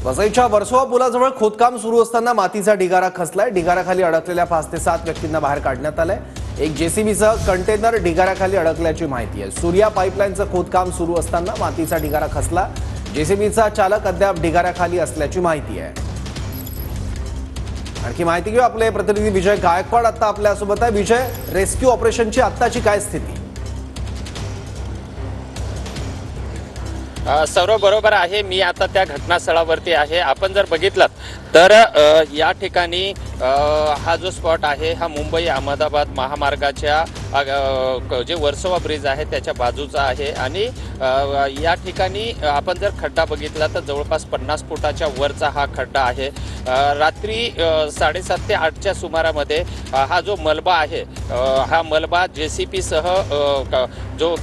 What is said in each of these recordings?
वसईच्या वर्सोवा पुलाजवळ खोदकाम सुरू असताना मातीचा ढिगारा खचलाय। ढिगाराखाली अडकलेल्या 5 ते 7 व्यक्तींना बाहेर काढण्यात आलंय। एक जेसीबीसह कंटेनर ढिगाराखाली अडकल्याची माहिती आहे। सूर्या पाईपलाईनचं खोदकाम सुरू असताना मातीचा ढिगारा खचला। जेसीबीचा चालक अद्याप ढिगाराखाली असल्याची माहिती आहे। आणखी माहिती घेऊ, आपले प्रतिनिधी विजय गायकवाड आता आपल्यासोबत आहे। विजय, रेस्क्यू ऑपरेशनची आत्ताची काय स्थिती? सर्व बरोबर आहे। मी आता त्या घटनास्थळावरती आहे। आपण जर बघितलं तर या ठिकाणी हा जो स्पॉट आहे हा मुंबई अहमदाबाद महामार्गाच्या जे वर्सोवा ब्रिज आहे त्याच्या बाजूचा आहे आणि या ठिकाणी आपण जर खड्डा बघितला तर जवळपास 50 फुटाच्या वरचा हा खड्डा आहे। रात्री 7:30 ते 8च्या सुमारामध्ये हा जो मलबा आहे हा मलबा जेसीपी सह जो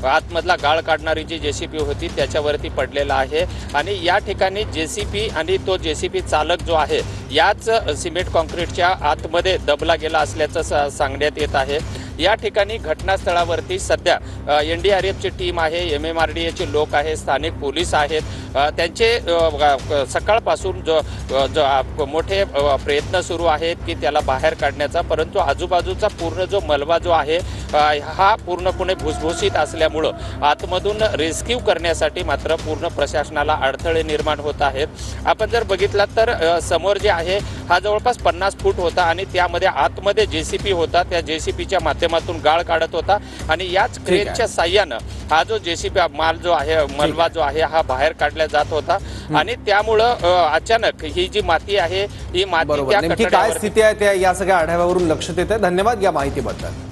आतमधला गाळ काढणारी जी जेसीपी होती त्याच्यावरती पडलेला आहे आणि या ठिकाणी जेसीपी आणि तो जेसीपी चालक जो आहे याच सिमेंट कॉन्क्रीटच्या आतमध्ये दबला गेला असल्याचं सांगण्यात येत आहे। या ठिकाणी घटनास्थळावरती सध्या NDRFची टीम आहे, MMRDAचे लोक आहे, स्थानिक पोलीस आहेत। त्यांचे सकाळपासून जो मोठे प्रयत्न सुरू आहेत की त्याला बाहेर काढण्याचा, परंतु आजूबाजूचा पूर्ण जो मलबा जो आहे हा पूर्णपणे भुसभुशीत असल्यामुळं आतमधून रेस्क्यू करण्यासाठी मात्र पूर्ण प्रशासनाला अडथळे निर्माण होत आहेत। आपण जर बघितलात तर समोर जे आहे हा जवळपास 50 फूट होता आणि त्यामध्ये आतमध्ये जेसीपी होता। त्या जेसीपीच्या माध्यमातून गाळ काढत होता आणि याच क्रेनच्या साह्यानं हा जो जेसीपी माल जो आहे मलबा जो आहे हा बाहेर काढला जात होता आणि त्यामुळं अचानक ही जी माती आहे ही माती नेमकी काय स्थिती आहे त्या या सगळ्या आढाव्यावरून लक्षात येते। धन्यवाद या माहितीबद्दल।